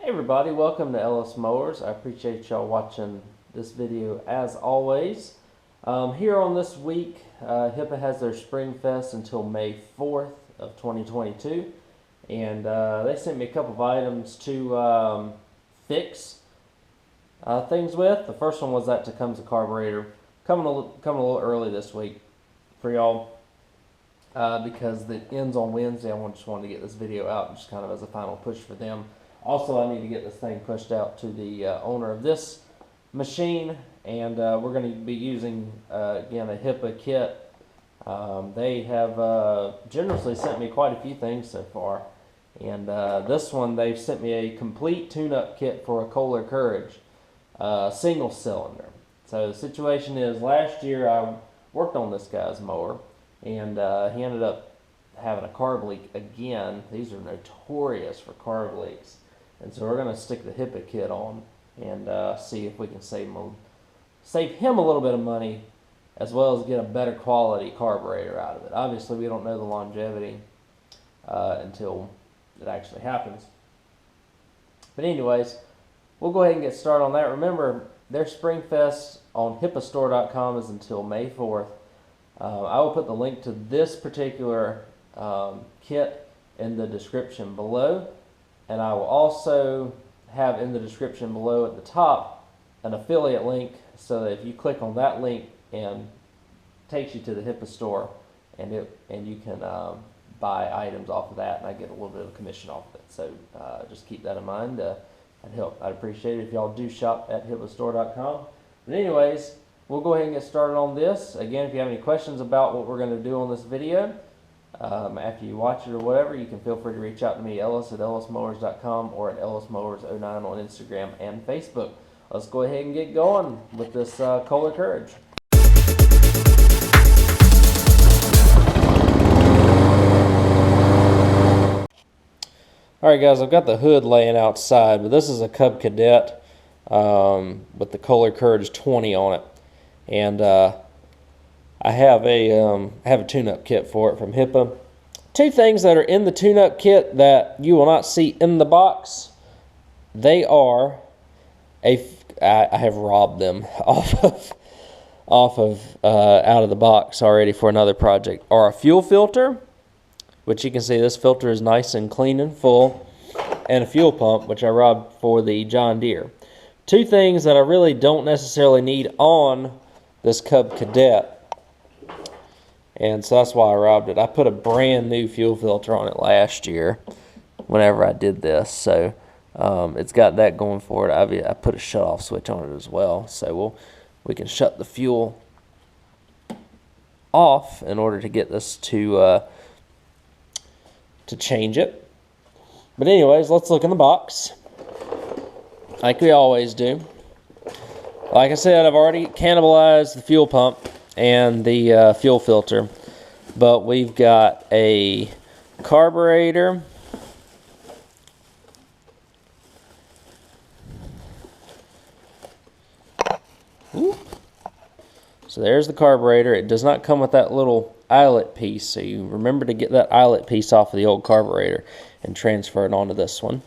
Hey everybody, welcome to Ellis Mowers. I appreciate y'all watching this video as always. Here on this week, Hipa has their Spring Fest until May 4th of 2022. And they sent me a couple of items to fix things with. The first one was that Tecumseh carburetor. Coming a little early this week for y'all because it ends on Wednesday. I just wanted to get this video out just kind of as a final push for them. Also, I need to get this thing pushed out to the owner of this machine, and we're going to be using, again, a Hipa kit. They have generously sent me quite a few things so far, and this one, they've sent me a complete tune-up kit for a Kohler Courage single cylinder. So the situation is, last year I worked on this guy's mower, and he ended up having a carb leak again. These are notorious for carb leaks. And so we're going to stick the Hipa kit on and see if we can save him a little bit of money, as well as get a better quality carburetor out of it. Obviously, we don't know the longevity until it actually happens. But anyways, we'll go ahead and get started on that. Remember, their Spring Fest on hipastore.com is until May 4th. I will put the link to this particular kit in the description below. And I will also have in the description below at the top an affiliate link, so that if you click on that link, and takes you to the Hipa store, and you can buy items off of that, and I get a little bit of commission off of it. So just keep that in mind. I'd appreciate it if y'all do shop at hipastore.com. But anyways, we'll go ahead and get started on this. Again, if you have any questions about what we're going to do on this video, after you watch it or whatever, you can feel free to reach out to me, Ellis at ellismowers.com, or at ellismowers09 on Instagram and Facebook. Let's go ahead and get going with this Kohler Courage. Alright guys, I've got the hood laying outside, but this is a Cub Cadet with the Kohler Courage 20 on it. And I have a tune-up kit for it from Hipa. Two things that are in the tune-up kit that you will not see in the box. They are I have robbed them out of the box already for another project. Are a fuel filter, which you can see this filter is nice and clean and full, and a fuel pump, which I robbed for the John Deere. Two things that I really don't necessarily need on this Cub Cadet. And so that's why I robbed it. I put a brand new fuel filter on it last year whenever I did this. So it's got that going for it. I put a shut-off switch on it as well. So we can shut the fuel off in order to get this to change it. But anyways, let's look in the box like we always do. Like I said, I've already cannibalized the fuel pump and the fuel filter, but we've got a carburetor, so there's the carburetor. It does not come with that little eyelet piece, so you remember to get that eyelet piece off of the old carburetor and transfer it onto this one.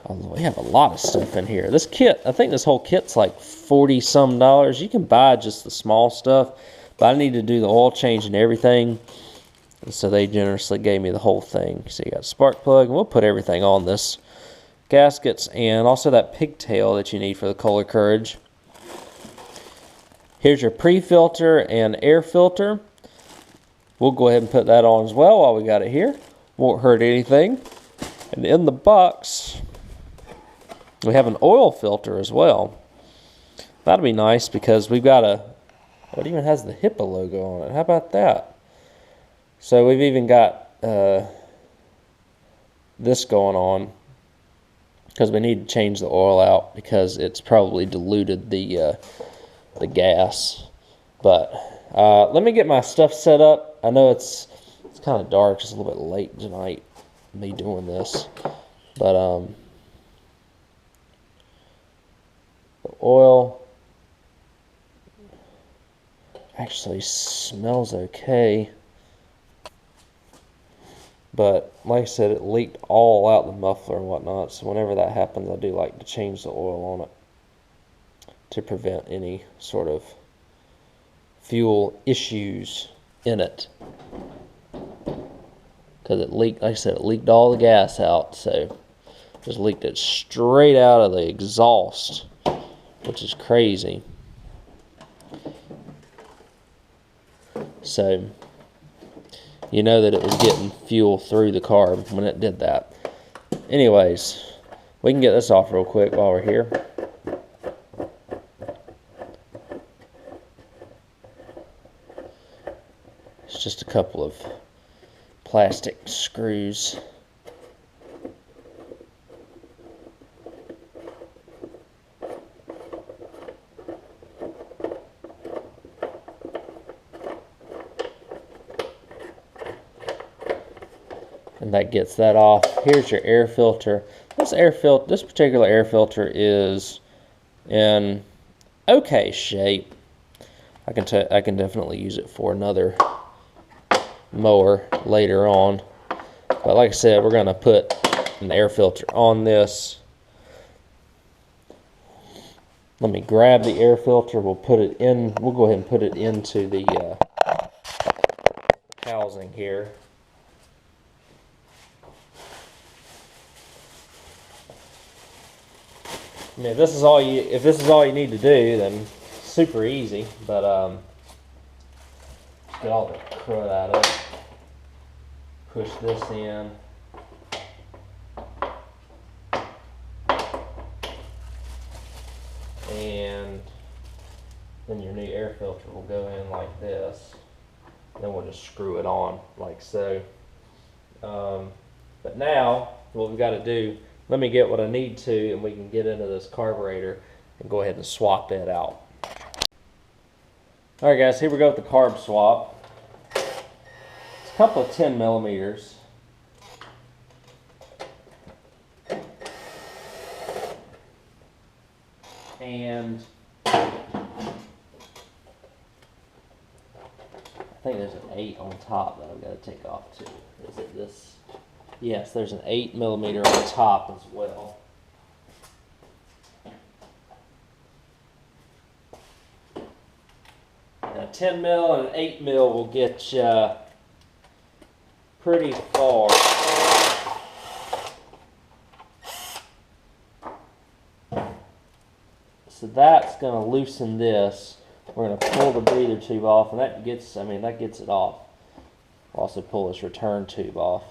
We have a lot of stuff in here. This kit, I think this whole kit's like $40-some. You can buy just the small stuff, but I need to do the oil change and everything, and so they generously gave me the whole thing. So you got a spark plug, and we'll put everything on this. Gaskets, and also that pigtail that you need for the Kohler Courage. Here's your pre-filter and air filter. We'll go ahead and put that on as well while we got it here. Won't hurt anything. And in the box, we have an oil filter as well. That'll be nice because we've got it even has the Hipa logo on it. How about that? So we've even got this going on because we need to change the oil out because it's probably diluted the gas. But let me get my stuff set up. I know it's kind of dark, it's a little bit late tonight, me doing this, but the oil actually smells okay. But like I said, it leaked all out the muffler and whatnot. So whenever that happens, I do like to change the oil on it to prevent any sort of fuel issues in it. Because it leaked, like I said, it leaked all the gas out. So just leaked it straight out of the exhaust, which is crazy. So you know that it was getting fuel through the carb when it did that. Anyways, we can get this off real quick while we're here. It's just a couple of plastic screws. And that gets that off. Here's your air filter. This particular air filter is in okay shape. I can definitely use it for another mower later on. But like I said, we're gonna put an air filter on this. Let me grab the air filter. We'll put it in. We'll go ahead and put it into the housing here. I mean, if this is all you need to do, then super easy. But get all the crud out of it. Push this in. And then your new air filter will go in like this. Then we'll just screw it on like so. But now, what we've got to do, let me get what I need to, and we can get into this carburetor and go ahead and swap it out. Alright guys, here we go with the carb swap. It's a couple of 10 millimeters. And I think there's an 8 on top that I've got to take off too. Is it this? Yes, there's an 8 millimeter on top as well. And a 10 mil and an 8 mil will get you pretty far. So that's going to loosen this. We're going to pull the breather tube off, and that gets it off. We'll also pull this return tube off.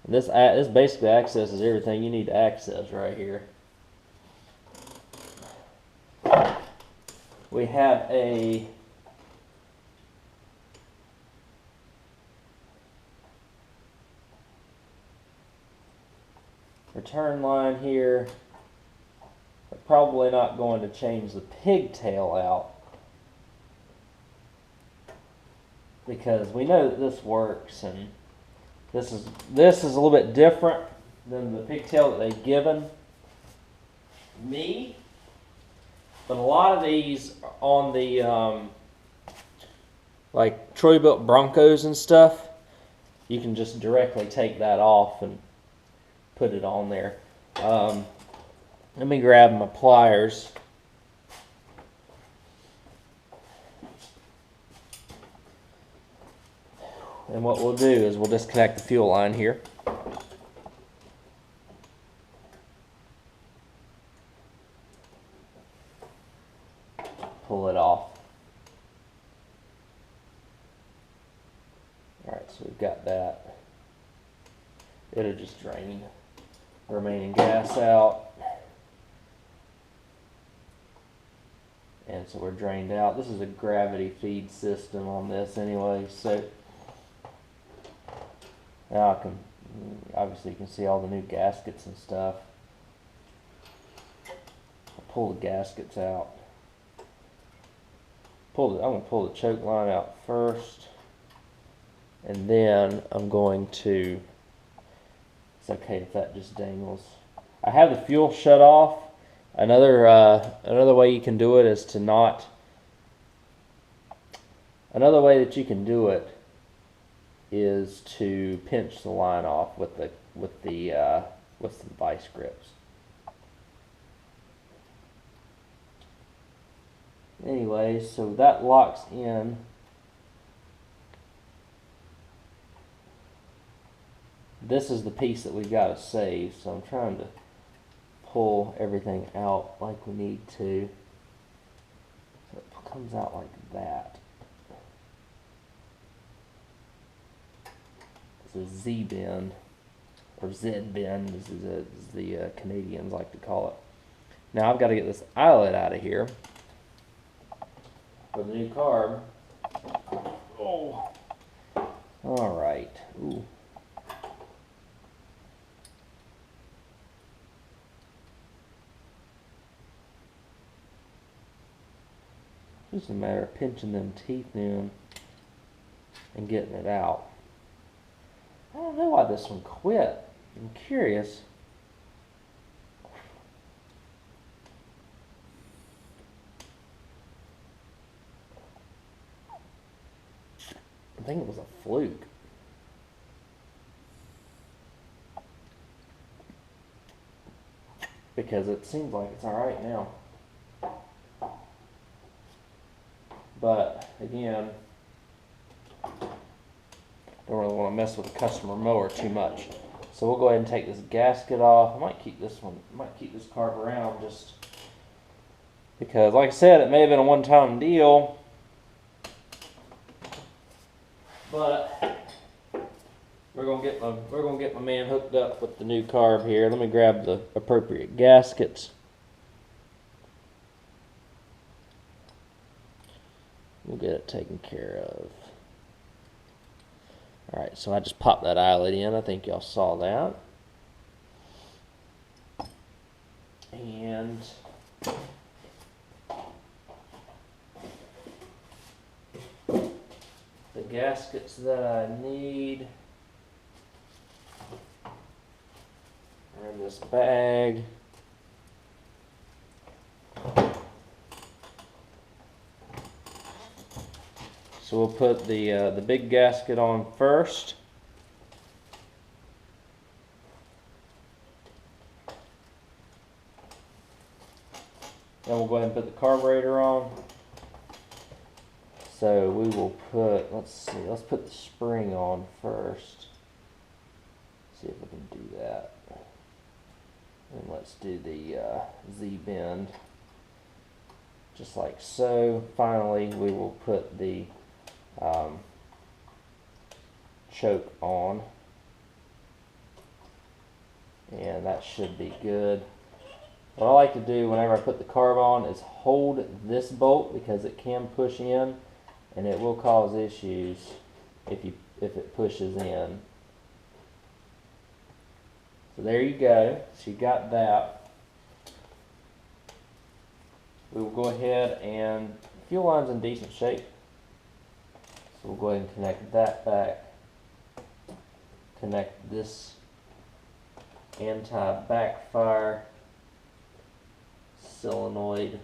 And this basically accesses everything you need to access right here. We have a return line here. We're probably not going to change the pigtail out, because we know that this works, and this is a little bit different than the pigtail that they've given me. But a lot of these on the like Troy built Broncos and stuff, you can just directly take that off and put it on there. Let me grab my pliers. And what we'll do is we'll disconnect the fuel line here. Pull it off. Alright, so we've got that. It'll just drain the remaining gas out. And so we're drained out. This is a gravity feed system on this anyway, so now I can, obviously you can see all the new gaskets and stuff. I'll pull the gaskets out. I'm going to pull the choke line out first, and then I'm going to, it's okay if that just dangles. I have the fuel shut off. Another way you can do it is to not, another way that you can do it is to pinch the line off with the vice grips. Anyway, so that locks in. This is the piece that we've got to save, so I'm trying to pull everything out like we need to. So it comes out like that. It's a Z-bend, or Z-bend as the Canadians like to call it. Now I've got to get this eyelet out of here for the new carb. Oh. All right. Ooh. Just a matter of pinching them teeth in and getting it out. I don't know why this one quit. I'm curious. I think it was a fluke. Because it seems like it's alright now. But again, don't really want to mess with the customer mower too much. So we'll go ahead and take this gasket off. I might keep this carb around just because, like I said, it may have been a one-time deal. But we're gonna get my man hooked up with the new carb here. Let me grab the appropriate gaskets. We'll get it taken care of. Alright, so I just popped that eyelet in. I think y'all saw that. And the gaskets that I need are in this bag. So we'll put the big gasket on first. Then we'll go ahead and put the carburetor on. So we will put, let's put the spring on first. See if we can do that. And let's do the Z-bend. Just like so. Finally, we will put the choke on, and that should be good. What I like to do whenever I put the carb on is hold this bolt because it can push in and it will cause issues if it pushes in. So there you go. So you got that. We will go ahead and fuel line's in decent shape. So we'll go ahead and connect that back. Connect this anti-backfire solenoid.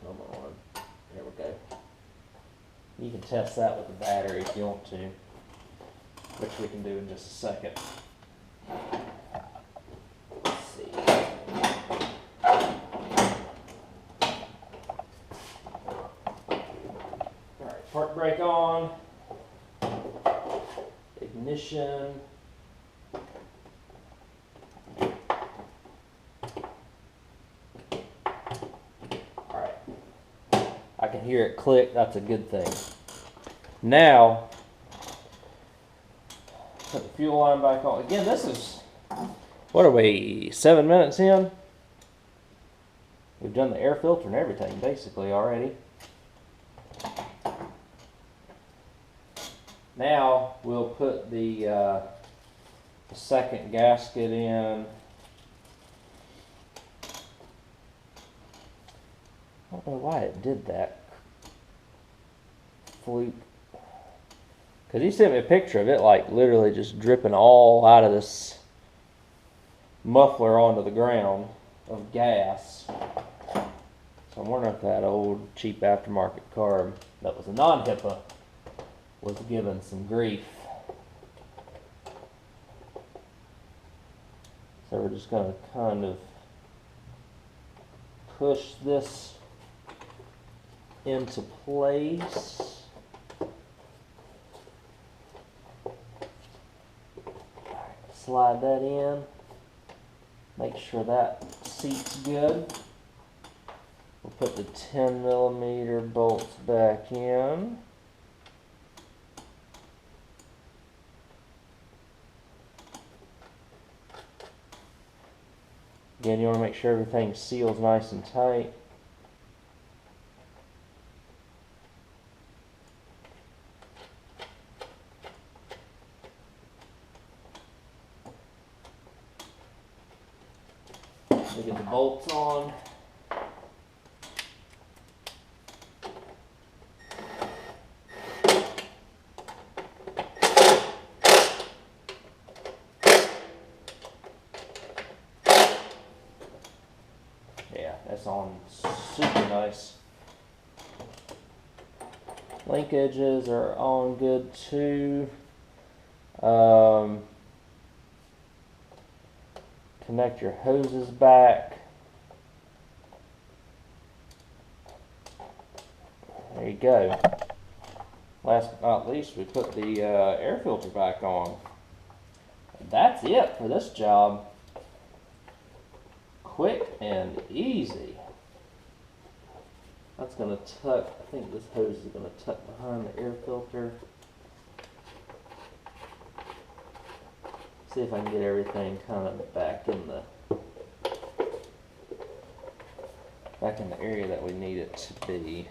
Come on. There we go. You can test that with the battery if you want to, which we can do in just a second. Let's see. Alright, park brake on. Ignition. Alright. I can hear it click, that's a good thing. Now, put the fuel line back on. Again, this is, what are we, 7 minutes in? We've done the air filter and everything basically already. Now we'll put the second gasket in. I don't know why it did that. Fluke. Because he sent me a picture of it like literally just dripping all out of this muffler onto the ground of gas. So I'm wondering if that old cheap aftermarket carb that was a non-Hipa was given some grief. So we're just going to kind of push this into place. Slide that in. Make sure that seat's good. We'll put the 10mm bolts back in. Again, you want to make sure everything seals nice and tight. We get the bolts on. Yeah, that's on super nice. Link edges are on good too. Connect your hoses back. There you go. Last but not least, we put the air filter back on. That's it for this job. Quick and easy. That's going to tuck, I think this hose is going to tuck behind the air filter. See if I can get everything kind of back in the area that we need it to be.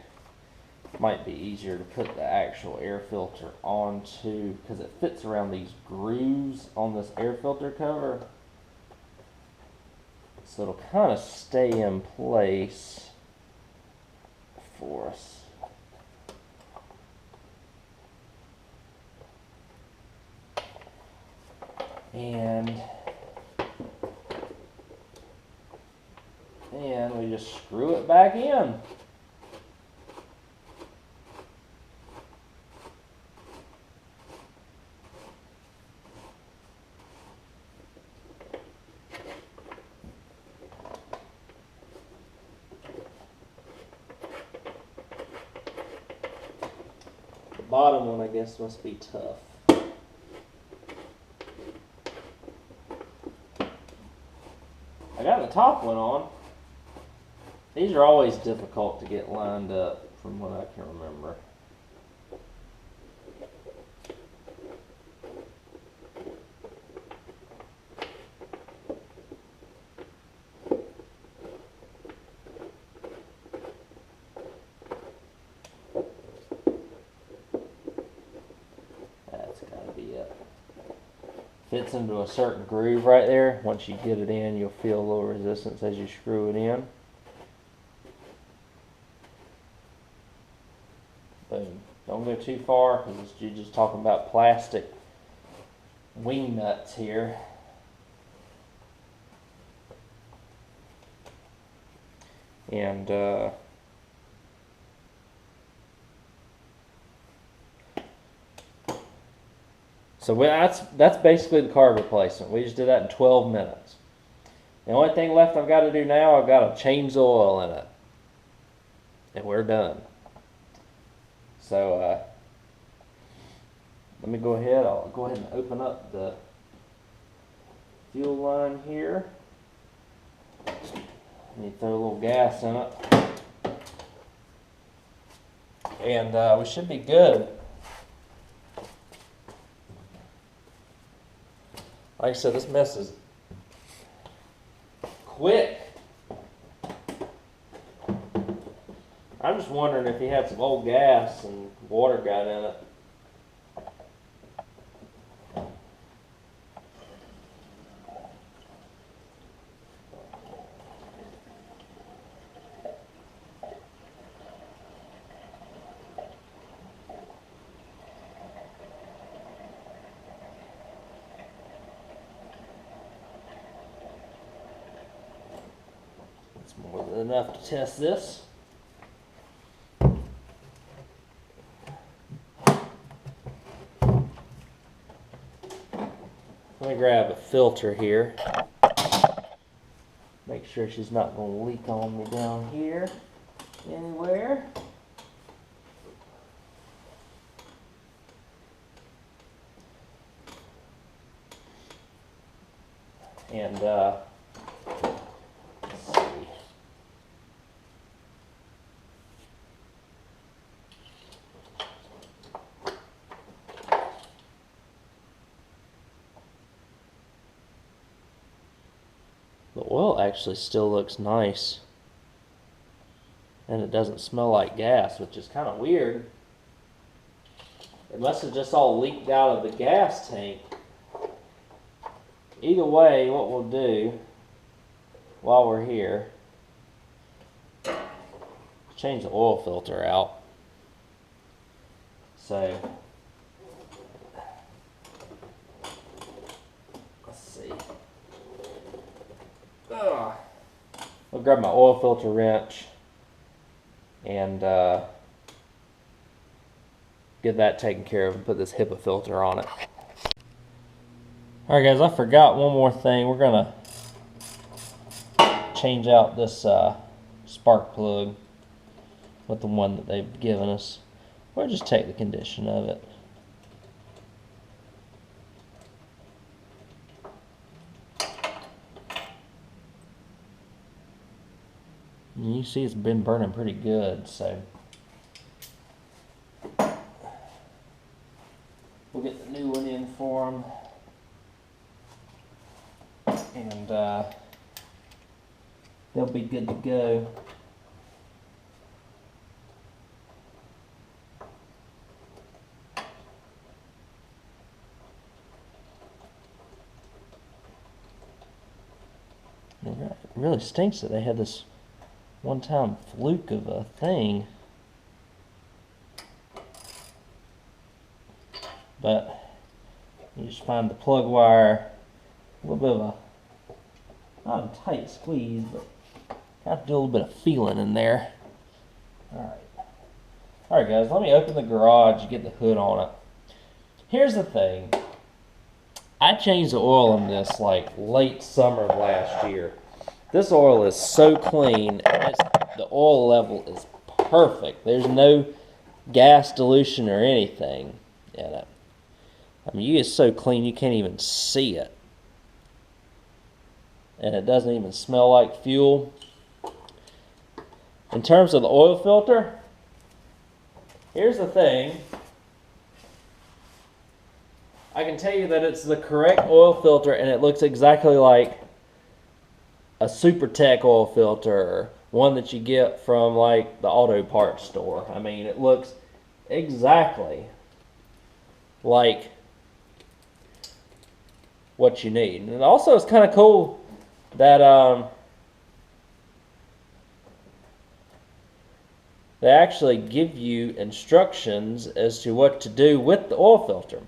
Might be easier to put the actual air filter onto, because it fits around these grooves on this air filter cover. So it'll kind of stay in place for us. And we just screw it back in. The bottom one, I guess, must be tough. I got the top one on. These are always difficult to get lined up from what I can remember. That's gotta be it. Fits into a certain groove right there. Once you get it in, you'll feel a little resistance as you screw it in. Boom. Don't go too far because you're just talking about plastic wing nuts here. And so that's basically the carb replacement. We just did that in 12 minutes. The only thing left I've got to do now, I've got to change the oil in it. And we're done. So let me go ahead. I'll go ahead and open up the fuel line here. Let me throw a little gas in it. And we should be good. Like I said, this mess is quick. I'm just wondering if he had some old gas and water got in it. It's more than enough to test this. Let me grab a filter here. Make sure she's not going to leak on me down here anywhere. And let's see. The oil actually still looks nice, and it doesn't smell like gas, which is kind of weird. It must have just all leaked out of the gas tank. Either way, what we'll do while we're here, change the oil filter out. So let's see. I'll grab my oil filter wrench and get that taken care of and put this Hipa filter on it. Alright guys, I forgot one more thing. We're going to change out this spark plug with the one that they've given us. Or just take the condition of it. And you see it's been burning pretty good, so we'll get the new one in for them. And they'll be good to go. It really stinks that they had this one-time fluke of a thing. But you just find the plug wire, a little bit of a, not a tight squeeze, but have to do a little bit of feeling in there. Alright guys, let me open the garage and get the hood on it. Here's the thing. I changed the oil in this like late summer of last year. This oil is so clean, and the oil level is perfect. There's no gas dilution or anything in it. I mean, it's so clean you can't even see it. And it doesn't even smell like fuel. In terms of the oil filter, here's the thing. I can tell you that it's the correct oil filter, and it looks exactly like a Super Tech oil filter, one that you get from like the auto parts store. I mean, it looks exactly like what you need. And also it's kind of cool that they actually give you instructions as to what to do with the oil filter.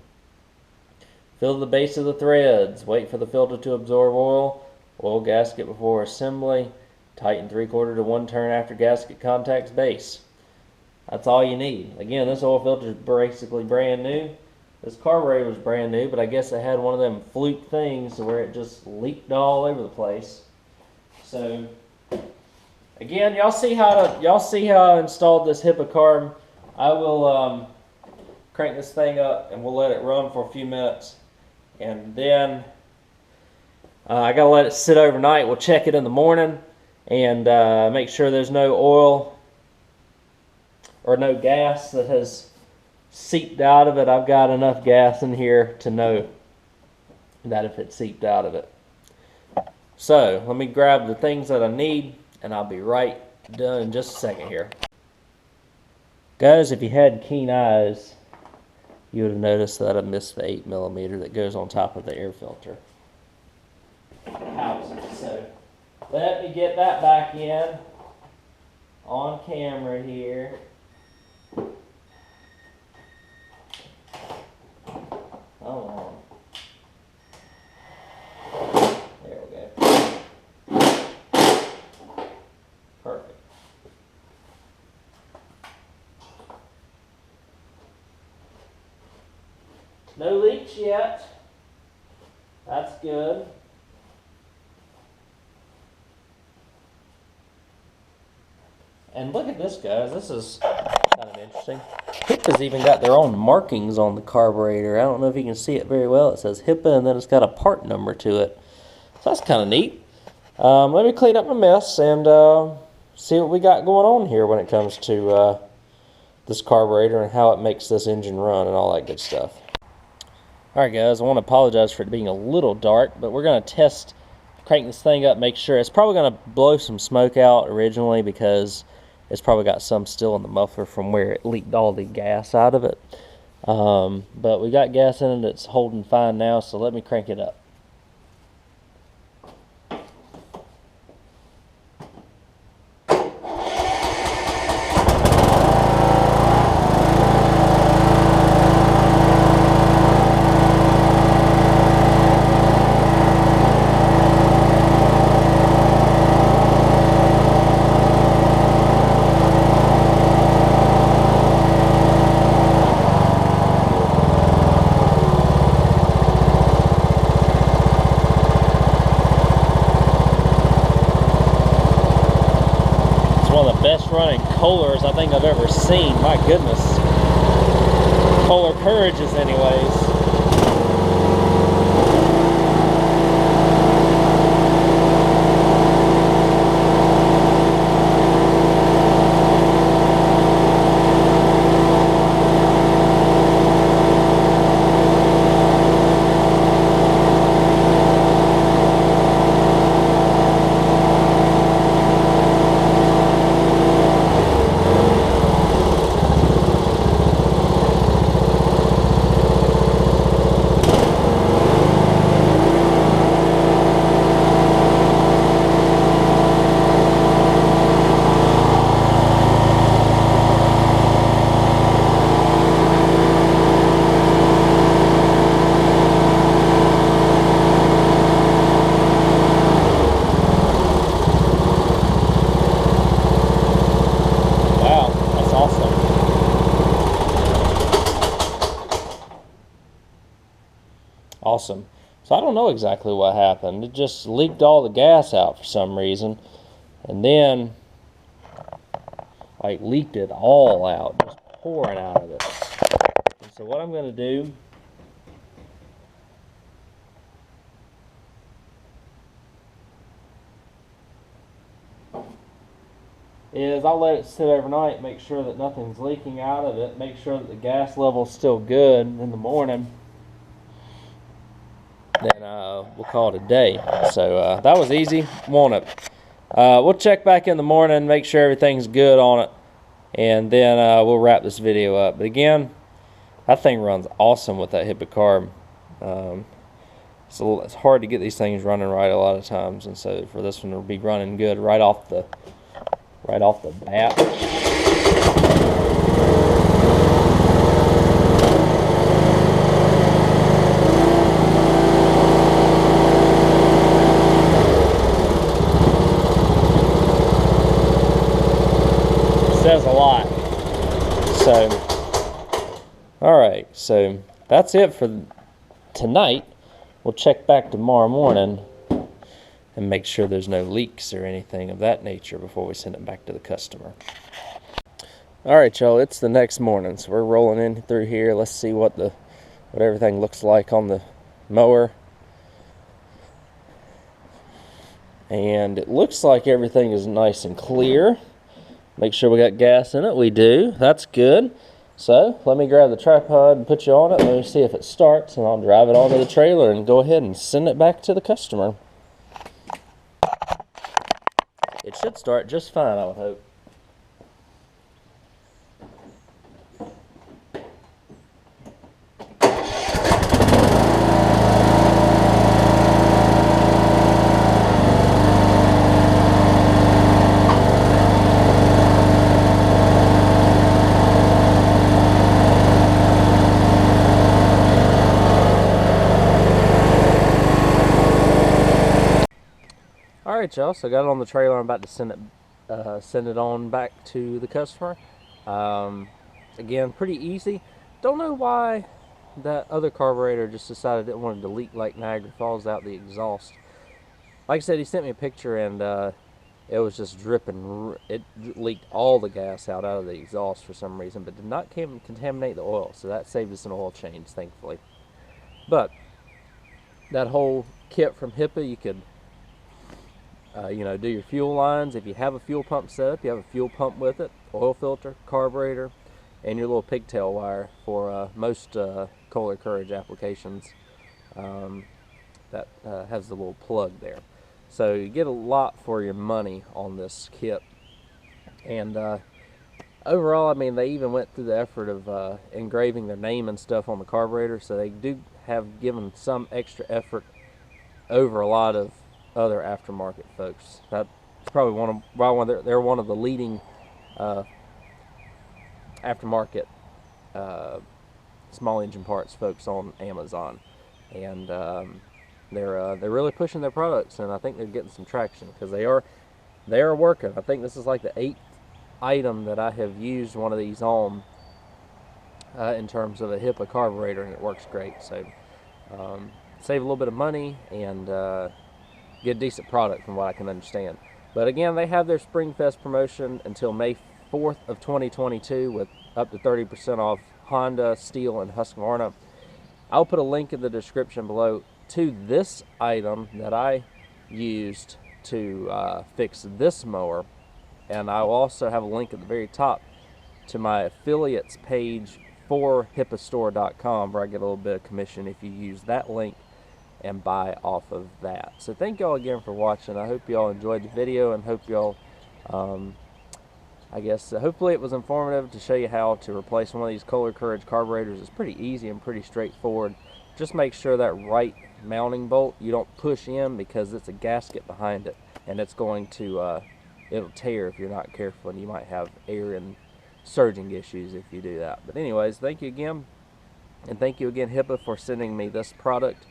Fill the base of the threads, wait for the filter to absorb oil, oil gasket before assembly, tighten 3/4 to 1 turn after gasket contacts base. That's all you need. Again, this oil filter is basically brand new. This carburetor was brand new, but I guess it had one of them fluke things where it just leaked all over the place. So again, y'all see how I installed this Hipa carb. I will crank this thing up and we'll let it run for a few minutes, and then I gotta let it sit overnight. We'll check it in the morning and make sure there's no oil or no gas that has seeped out of it. I've got enough gas in here to know that if it seeped out of it. So let me grab the things that I need and I'll be right done in just a second here. Guys, if you had keen eyes, you would have noticed that I missed the 8mm that goes on top of the air filter housing. So let me get that back in on camera here. Hold on. There we go. Perfect. No leaks yet. That's good. And look at this, guys. This is kind of interesting. Hipa's even got their own markings on the carburetor. I don't know if you can see it very well. It says Hipa, and then it's got a part number to it. So that's kind of neat. Let me clean up my mess and see what we got going on here when it comes to this carburetor and how it makes this engine run and all that good stuff. Alright guys, I want to apologize for it being a little dark, but we're going to test crank this thing up, make sure. It's probably going to blow some smoke out originally because it's probably got some still in the muffler from where it leaked all the gas out of it. But we got gas in it, it's holding fine now, so let me crank it up. Best running Kohlers I think I've ever seen. My goodness. Kohler Courages anyways. Awesome. So I don't know exactly what happened. It just leaked all the gas out for some reason, and then like leaked it all out, just pouring out of it. And so what I'm going to do is I'll let it sit overnight, make sure that nothing's leaking out of it, make sure that the gas level's still good in the morning. Then we'll call it a day. So that was easy, won't it? We'll check back in the morning, make sure everything's good on it, and then we'll wrap this video up. But again, that thing runs awesome with that Hipa carb. So it's hard to get these things running right a lot of times, and so for this one to be running good right off the bat. Says a lot. So alright, so that's it for tonight. We'll check back tomorrow morning and make sure there's no leaks or anything of that nature before we send it back to the customer. Alright y'all, it's the next morning, so we're rolling in through here. Let's see what everything looks like on the mower. And it looks like everything is nice and clear. Make sure we got gas in it. We do. That's good. So let me grab the tripod and put you on it. Let me see if it starts, and I'll drive it onto the trailer and go ahead and send it back to the customer. It should start just fine, I would hope. Alright y'all, so I got it on the trailer. I'm about to send it on back to the customer. Again, pretty easy. Don't know why that other carburetor just decided it wanted to leak like Niagara Falls out the exhaust. Like I said, he sent me a picture, and it was just dripping. It leaked all the gas out of the exhaust for some reason, but did not contaminate the oil, so that saved us an oil change, thankfully. But that whole kit from Hipa, you could do your fuel lines. If you have a fuel pump set up, you have a fuel pump with it, oil filter, carburetor, and your little pigtail wire for most Kohler Courage applications. That has the little plug there. So you get a lot for your money on this kit. And overall, I mean, they even went through the effort of engraving their name and stuff on the carburetor, so they do have given some extra effort over a lot of other aftermarket folks. That's probably they're one of the leading aftermarket small engine parts folks on Amazon, and they're really pushing their products, and I think they're getting some traction because they are working. I think this is like the 8th item that I have used one of these on in terms of a Hipa carburetor, and it works great. So save a little bit of money and get a decent product from what I can understand. But again, they have their Spring Fest promotion until May 4th of 2022 with up to 30% off Honda, Steel, and Husqvarna. I'll put a link in the description below to this item that I used to fix this mower, and I'll also have a link at the very top to my affiliates page for hipastore.com, where I get a little bit of commission if you use that link and buy off of that. So thank y'all again for watching. I hope y'all enjoyed the video, and hope y'all hopefully it was informative to show you how to replace one of these Kohler Courage carburetors. It's pretty easy and pretty straightforward. Just make sure that right mounting bolt you don't push in, because it's a gasket behind it, and it's going to it'll tear if you're not careful, and you might have air and surging issues if you do that. But anyways, thank you again, and thank you again Hipa for sending me this product.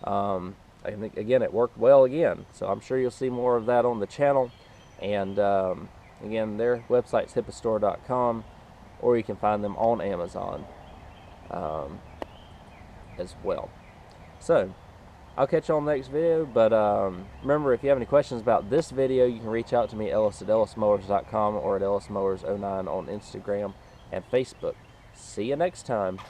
I think again it worked well again, so I'm sure you'll see more of that on the channel. And again, their website's hipastore.com, or you can find them on Amazon as well. So I'll catch you on the next video, but remember, if you have any questions about this video, you can reach out to me, Ellis at ellismowers.com, or at ellismowers09 on Instagram and Facebook. See you next time.